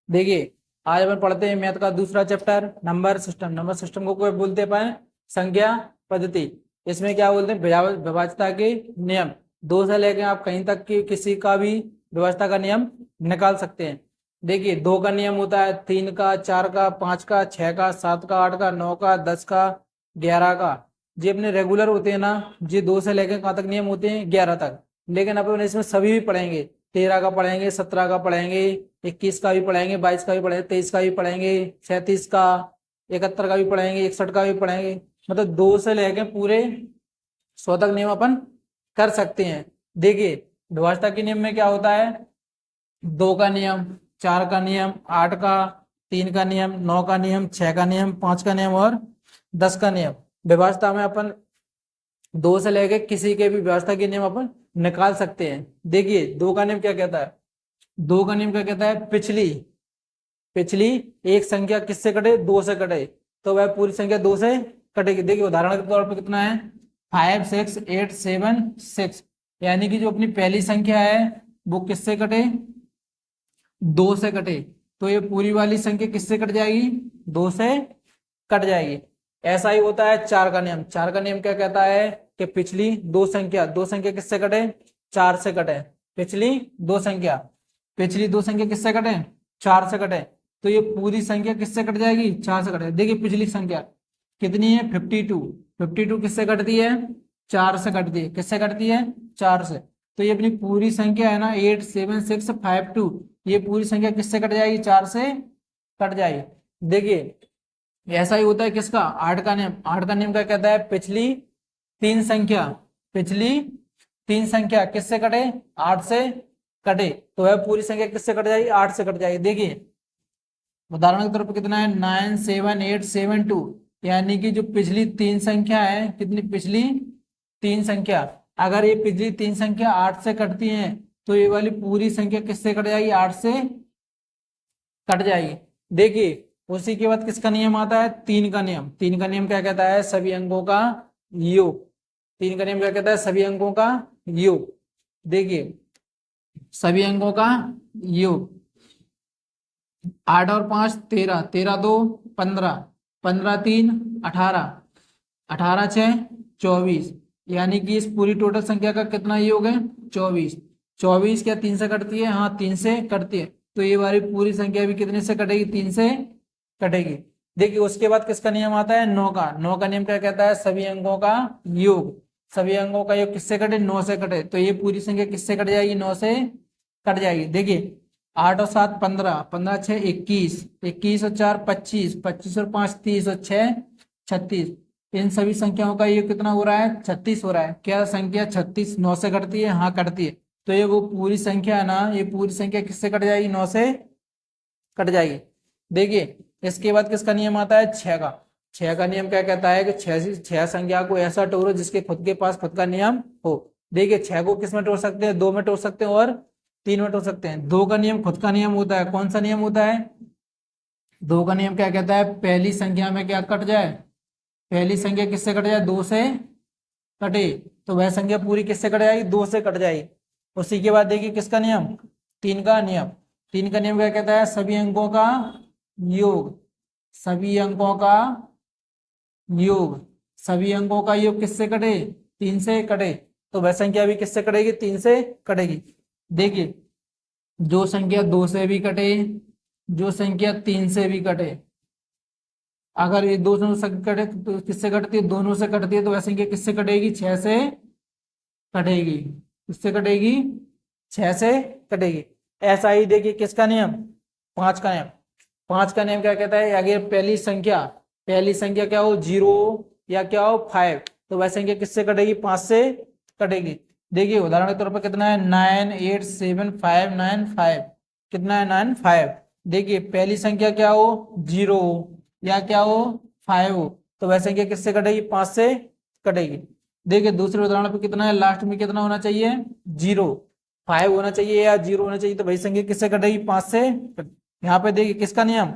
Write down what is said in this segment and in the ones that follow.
देखिए, आज अपन पढ़ते हैं मैथ का दूसरा chapter number system. Number system को कोई बोलते पाए संख्या पद्धति। इसमें क्या बोलते हैं, विभाज्यता के नियम। दो से लेकर आप कहीं तक की किसी का भी विभाज्यता का नियम निकाल सकते हैं। देखिए, दो का नियम होता है, तीन का, चार का, पांच का, छह का, सात का, आठ का, नौ का, 10 का, 11 का। ये अपने रेगुलर होते हैं ना, ये दो से लेकर कहाँ तक नियम होते हैं, 11 तक। लेकिन अपन इसमें सभी भी पढ़ेंगे, 13 का पढ़ेंगे, 17 का पढ़ेंगे, 21 का भी पढ़ेंगे, 22 का भी पढ़ेंगे, 23 का भी पढ़ेंगे, 37 का, 71 का भी पढ़ेंगे, 61 का भी पढ़ेंगे। मतलब दो से लेके पूरे 100 तक नियम अपन कर सकते हैं। देखिए, विभाज्यता के नियम में क्या होता है, दो का नियम, चार का नियम, आठ का, तीन का नियम, नौ का नियम, छह का नियम, पांच का नियम और 10 का नियम। विभाज्यता में अपन दो से लेके किसी के भी व्यवस्था के नियम अपन निकाल सकते हैं। देखिए, दो का नियम क्या कहता है, दो का नियम क्या कहता है, पिछली पिछली एक संख्या किससे कटे, दो से कटे, तो वह पूरी संख्या दो से कटेगी। देखिए, उदाहरण के तौर पर कितना है, 5 6 8 7 6, यानी कि जो अपनी पहली संख्या है वो किससे कटे, दो से कटे, तो ये पूरी वाली संख्या किससे कट जाएगी, दो से कट जाएगी। ऐसा ही होता है चार का नियम। चार का नियम क्या कहता है कि पिछली दो संख्या किससे कटे, चार से कटे। पिछली दो संख्या किससे कटे, चार से कटे, तो ये पूरी संख्या किससे कट जाएगी, चार से कटे। देखिए, पिछली संख्या कितनी है, 52। 52 किससे कटती है, चार से कटती है। किससे कटती है, चार से। तो ये अपनी पूरी संख्या है ना, 8 7 6 5 2, ये पूरी संख्या किससे कट जाएगी, चार से कट जाएगी। देखिए, ऐसा ही होता है किसका, आठ का नियम। आठ का नियम क्या कहता है, पिछली तीन संख्या किससे कटे, आठ से कटे, तो वह पूरी संख्या किससे कट जाएगी, आठ से कट जाएगी। देखिए, उदाहरण के तौर पर कितना है, 9 7 8 7 2, यानी कि जो पिछली तीन संख्या है, कितनी, पिछली तीन संख्या, अगर ये पिछली तीन संख्या आठ से कटती है तो ये वाली पूरी संख्या किससे कट जाएगी, आठ से कट जाएगी। देखिए, उसी के बाद किसका नियम आता है, तीन का नियम। तीन का नियम क्या कहता है, सभी अंकों का योग। तीन का नियम क्या कहता है, सभी अंकों का योग। देखिए, सभी अंकों का योग, 8 और 5 13, 13 2 15, 15 3 18, 18 6 24, यानी कि इस पूरी टोटल संख्या का कितना योग है, 24। 24 क्या तीन से कटती है, हाँ तीन से कटती है, तो ये वाली पूरी संख्या भी कितने से कटेगी, तीन से कटेगी। देखिए, उसके बाद किसका नियम आता है, नौ का। नौ का नियम क्या कहता है, सभी अंकों का योग। सभी अंकों का योग किससे कटे, नौ से कटे, तो ये पूरी संख्या किससे कट जाएगी, नौ से कट जाएगी। देखिए, 8 और 7 15, 15 6 21, 21 और 4 25, 25 और 5 30 और 6 36, इन सभी संख्याओं का योग कितना हो रहा है, 36 हो रहा है। क्या संख्या 36 नौ से कटती है, हाँ कटती है, तो ये वो पूरी संख्या है ना, ये पूरी संख्या किससे कट जाएगी, नौ से कट जाएगी। देखिए, इसके बाद किसका नियम आता है, छह का। छह का नियम क्या कहता है कि छह संख्या को ऐसा तोड़ो जिसके खुद के पास खुद का नियम हो। देखिए, छह को किस में तोड़ सकते हैं, दो में तोड़ सकते हैं और तीन में तोड़ सकते हैं। दो का नियम खुद का नियम होता है, कौन सा नियम होता है, दो का नियम क्या कहता है, पहली संख्या में क्या कट जाए, पहली संख्या किससे कट जाए, दो से कटे, तो वह संख्या पूरी किससे कट जाएगी, दो से कट जाएगी। उसी के बाद देखिए किसका नियम, तीन का नियम। तीन का नियम क्या कहता है, सभी अंकों का योग। सभी अंकों का योग, सभी अंकों का योग किससे कटे, तीन से कटे, तो वह संख्या भी किससे कटेगी, तीन से कटेगी। देखिए, जो संख्या दो से भी कटे, जो संख्या तीन से भी कटे, अगर ये दोनों से कटे तो किससे कटती है, दोनों से कटती है, तो वह संख्या किससे कटेगी, छह से कटेगी। किससे कटेगी, छह से कटेगी। ऐसा ही देखिए किसका नियम, पांच का नियम। पांच का नियम क्या कहता है, अगर पहली संख्या क्या हो, 0 या क्या हो 5, तो वह संख्या किससे कटेगी, पांच से कटेगी। देखिए, उदाहरण के तौर पर कितना है, 9 8 7 5 9 5, कितना है, 9 5। देखिए, पहली संख्या क्या हो, 0 या क्या हो 5 हो, तो वह संख्या किससे कटेगी, पांच से कटेगी। देखिए, दूसरे उदाहरण पे कितना है, लास्ट में कितना होना चाहिए, 0, 5 होना चाहिए या 0 होना चाहिए, तो वही संख्या किससे कटेगी, पांच से। यहाँ पे देखिए किसका नियम,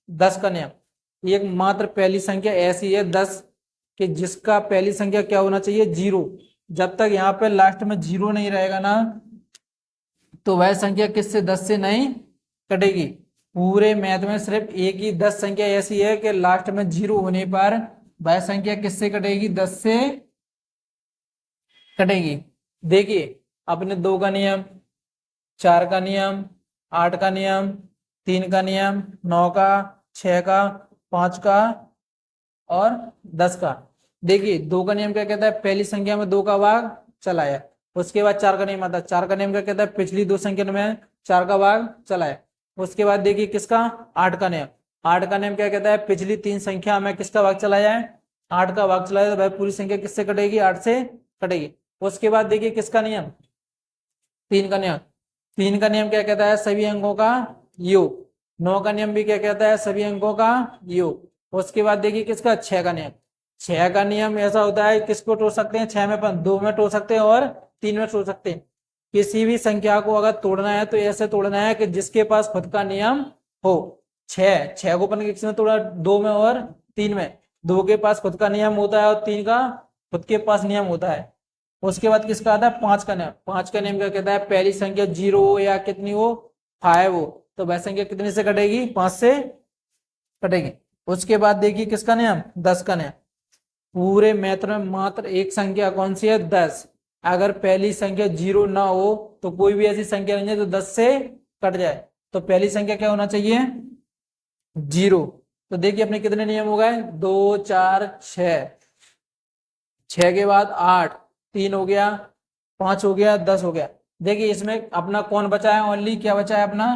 10 का नियम। एक मात्र पहली संख्या ऐसी है 10 कि जिसका पहली संख्या क्या होना चाहिए, 0। जब तक यहाँ पे लास्ट में 0 नहीं रहेगा ना, तो वह संख्या किससे, 10 से नहीं कटेगी। पूरे मैथ में सिर्फ एक ही 10 संख्या ऐसी है कि लास्ट में 0 होने पर वह संख्या किससे कटेगी? 10 से कटेगी। देखिए अपने 2 का नियम, 4 का नियम, 8 का नियम, 3 का नियम, 9 का, 6 का, 5 का और 10 का। देखिए 2 का नियम क्या कहता है? पहली संख्या में 2 का भाग चलाया। उसके बाद 4 का नियम आता है। 4 का नियम क्या कहता है? पिछली 2 संख्या में 4 का भाग चलाया। उसके बाद देखिए किसका? 8 का नियम। 8 का नियम क्या कहता है? पिछली 3 संख्या में किसका भाग चलाया है? 8 का भाग चलाया, तो भाई पूरी संख्या किससे कटेगी? 8 से कटेगी। उसके बाद देखिए किसका नियम? 3 का नियम। 3 का नियम क्या कहता है? सभी अंकों का योग। 9 का नियम भी क्या कहता है? सभी अंकों का योग। उसके बाद देखिए किसका? 6 का नियम। 6 का नियम ऐसा होता है, किसको तोड़ सकते हैं? 6 में 2 में तोड़ सकते हैं और 3 में तोड़ सकते हैं। किसी भी संख्या को अगर तोड़ना है तो ऐसे तोड़ना है कि जिसके पास खुद का नियम हो। 6 को अपन किस में तोड़ा? 2 में और 3 में। 2 के पास खुद का नियम होता है और 3 का खुद के पास नियम होता है। उसके बाद किसका आता है? 5 का नियम। 5 का नियम क्या कहता है? पहली संख्या 0 हो या कितनी हो? 5 हो, तो वह संख्या कितने से कटेगी? 5 से कटेगी। उसके बाद देखिए किसका नियम? 10 का नियम। पूरे मैथ में मात्र एक संख्या कौन सी है? 10। अगर पहली संख्या 0 ना हो तो कोई भी ऐसी संख्या नहीं है जो 10 से कट जाए। तो पहली संख्या क्या होना चाहिए? 0। तो देखिए अपने कितने नियम हो गए? 2, 4, 6। 6 के बाद 8, 3 हो गया, 5 हो गया, 10 हो गया। देखिए इसमें अपना कौन बचा है? ओनली क्या बचा है अपना?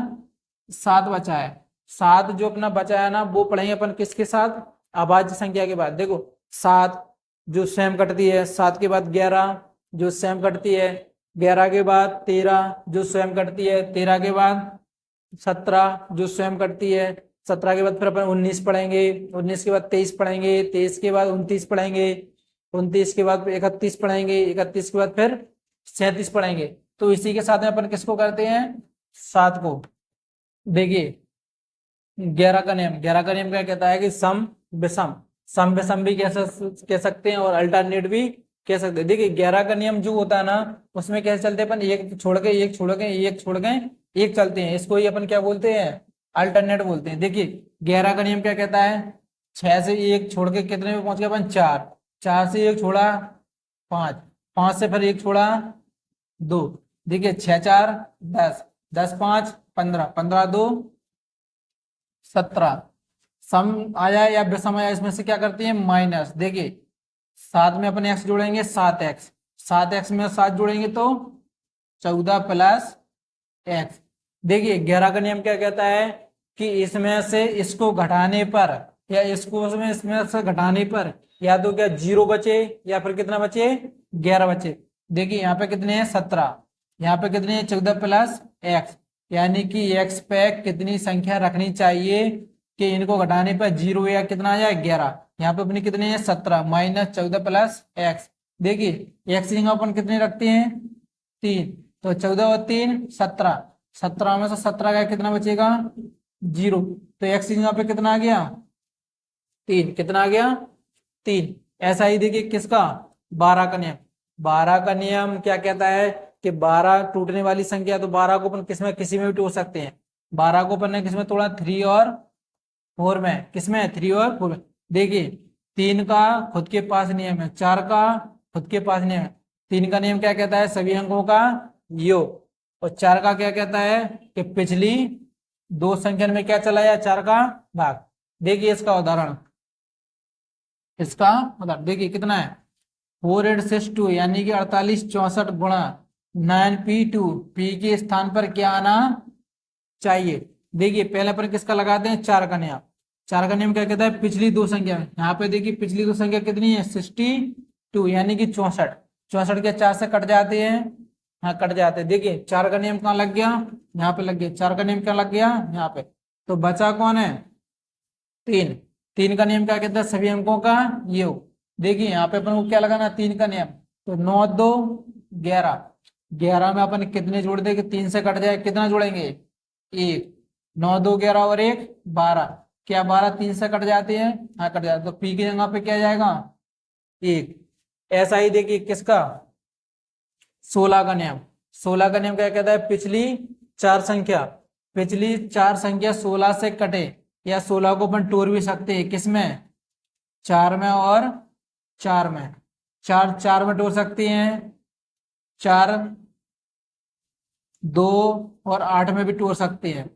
7 बचा है। 7 जो अपना बचा है ना, वो पढ़ेंगे अपन किसके साथ? अभाज्य संख्या के बाद। देखो 7 जो स्वयं कटती है, 7 के बाद 11 जो स्वयं कटती है, 11 के बाद 13 जो स्वयं कटती है, 13 के बाद 17 जो स्वयं कटती है, 17 के बाद फिर अपन 19 पढ़ेंगे, 19 के बाद 23 पढ़ेंगे, 23 के बाद 29 पढ़ेंगे, 29 के बाद 31 पढ़ेंगे, 31 के बाद फिर 37 पढ़ेंगे। तो इसी के साथ में अपन किसको करते हैं? 7 को। देखिए 11 का नियम। 11 का नियम क्या कहता है? कि सम विषम। सम विषम भी कह सकते हैं और अल्टरनेट भी कह सकते हैं। देखिए 11 का नियम जो होता है ना, उसमें कैसे चलते हैं अपन? एक छोड़ के एक छोड़ के एक छोड़ के एक चलते हैं। इसको ही अपन क्या बोलते हैं? अल्टरनेट बोलते हैं। देखिए 11 का नियम क्या कहता है? 6 से एक छोड़ के कितने में पहुंच गए अपन? 4। 4 से एक छोड़ा 5, 5 से फिर एक छोड़ा 2। देखिए 6 4 10, 10 5 15, 15 2 17। सम आया या विषम आया, इसमें से क्या करते हैं? माइनस। देखिए 7 में अपन एक्स जोड़ेंगे, 7x। 7x में 7 जोड़ेंगे तो 14 प्लस एक्स। देखिए 11 का नियम क्या कहता है? कि इसमें से इसको घटाने पर या इसको इसमें से घटाने पर या तो क्या 0 बचे या फिर कितना बचे? 11 बचे। देखिए यहाँ पे कितने हैं? 17। यहाँ पे कितने हैं? 14 प्लस एक्स। यानी कि एक्स पे कितनी संख्या रखनी चाहिए कि इनको घटाने पर 0 या कितना आ जाए? 11। यहाँ पे अपने कितने हैं? 17 माइनस 14 प्लस एक्स। देखिए एक्स की जगह अपन कितने रखते हैं? 3। तो 14 और 3 17। 17 में से 17 का कितना बचेगा? 0। तो एक्स की जगह पे कितना आ गया? 3। कितना आ गया? 3। ऐसा ही देखिए किसका? 12 का नियम। 12 का नियम क्या कहता है? कि 12 टूटने वाली संख्या, तो 12 को अपन किसमें किसी में भी तोड़ सकते हैं। 12 को अपन ने किसमें तोड़ा? 3 और 4 में। किसमें? 3 और 4 में। देखिए 3 का खुद के पास नियम है, 4 का खुद के पास नियम है। 3 का नियम क्या कहता है? सभी अंकों का योग। और 4 का क्या कहता है? कि पिछली 2 संख्या में क्या चला है? 4 का भाग। देखिए इसका उदाहरण, देखिए कितना है? 4862 यानी कि 48 64 गुणा 9p2। p के स्थान पर क्या आना चाहिए? देखिए पहले पर किसका लगाते हैं? 4 का नियम। 4 का नियम क्या कहता है? पिछली 2 संख्या में। यहाँ पे देखिए पिछली 2 संख्या कितनी है? 62 यानी कि 64। 64 के 4 से कट जाते हैं, हाँ कट जाते हैं। देखिए 4 का नियम कहाँ लग गया? यहाँ पे लग गया। 4 का नियम क्या लग गया? यहाँ पे। तो बचा कौन है? 3। 3 का नियम क्या कहता है? सभी अंकों का योग। देखिए यहाँ पे अपन को क्या लगाना? 3 का नियम। तो 9 2 11। 11 में अपन कितने जोड़ देंगे? 3 से कट जाए, कितना जोड़ेंगे? 1। 9 2 11 और 1 12। क्या 12 3 से कट जाते हैं? हाँ कट जाते। तो पी की जगह पे क्या जाएगा? 1। ऐसा ही देखिए किसका? 16 का नियम। 16 का नियम क्या कहता है? पिछली 4 संख्या, पिछली 4 संख्या 16 से कटे, या 16 को अपन तोड़ भी सकते हैं, किसमें, 4 में और 4 में, 4 में तोड़ सकते हैं, 4 2 और 8 में भी तोड़ सकते हैं।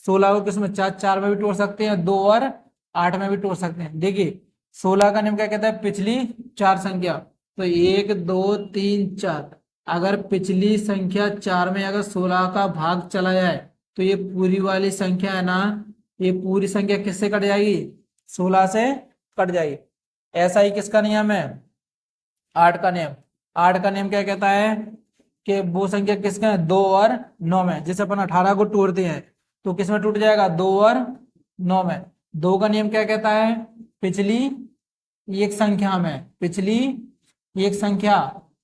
16 को किसमें, 4 में भी तोड़ सकते हैं, 2 और 8 में भी तोड़ सकते हैं। देखिए 16 का नियम क्या कहता है, पिछली 4 संख्या, तो 1 2 3 4, अगर पिछली संख्या 4 में अगर 16 का भाग चला जाए तो ये पूरी वाली संख्या है ना, ये पूरी संख्या किससे कट जाएगी, 16 से कट जाएगी। ऐसा ही किसका नियम है, 8 का नियम। 8 का नियम क्या कहता है कि वो संख्या किसका है, 2 और 9 में। जैसे अपन 18 को तोड़ते हैं तो किसमें टूट जाएगा, 2 और 9 में। 2 का नियम क्या कहता है, पिछली एक संख्या में, पिछली एक संख्या,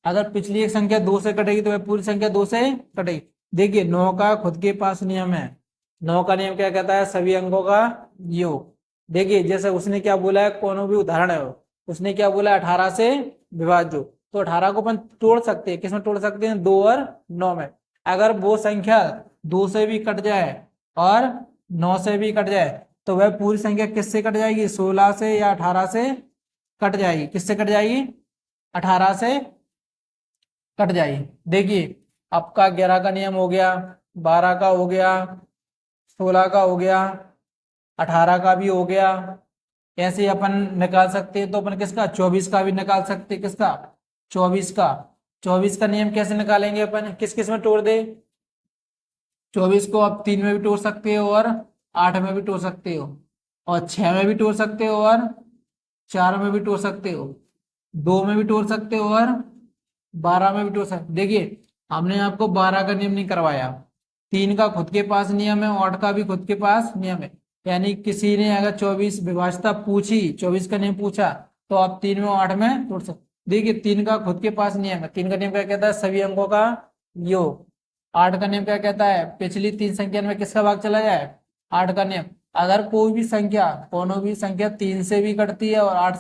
अगर पिछली एक संख्या 2 से कटेगी तो वह पूरी संख्या 2 से कटेगी। देखिए 9 का खुद के पास नियम है, 9 का नियम क्या कहता है, सभी अंकों का योग। देखिए जैसे उसने क्या बोला है, कोनो भी उदाहरण है, उसने क्या बोला, 18 से विभाज्य, तो 18 को अपन तोड़ सकते हैं, किसमें तोड़ सकते हैं, 2 और 9 में। अगर वो संख्या 2 से भी कट जाए और 9 से भी कट जाए तो वह पूरी संख्या किससे कट जाएगी, 16 से या 18 से कट जाएगी। किससे कट जाएगी, 18 से कट जाएगी। देखिए आपका 11 का नियम हो गया, 12 का हो गया, 16 का हो गया, 18 का भी हो गया। ऐसे ही अपन निकाल सकते हैं, तो अपन किसका, 24 का भी निकाल सकते हैं, किसका, 24 का। 24 का नियम कैसे निकालेंगे अपन, किस किस में तोड़ दे, 24 को आप 3 में भी तोड़ सकते हो और 8 में भी तोड़ सकते हो, और 6 में भी तोड़ सकते हो और 4 में भी तोड़ सकते हो, 2 में भी तोड़ सकते हो और 12 में भी तोड़ सकते। देखिए हमने आपको 12 का नियम नहीं करवाया, 3 का खुद के पास नियम है, 8 का भी खुद के पास नियम है। यानी किसी ने अगर 24 विभाज्यता पूछी, 24 का नियम पूछा, तो आप 3 में और 8 में तोड़ सकते। देखिए 3 का खुद के पास नियम है, 3 का नियम क्या कहता है, सभी अंकों का योग। 8 का नियम क्या कहता है, पिछली 3 संख्या में किसका भाग चला जाए, 8 का नियम। अगर कोई भी संख्या, कोनो भी संख्या 3 से भी कटती है और 8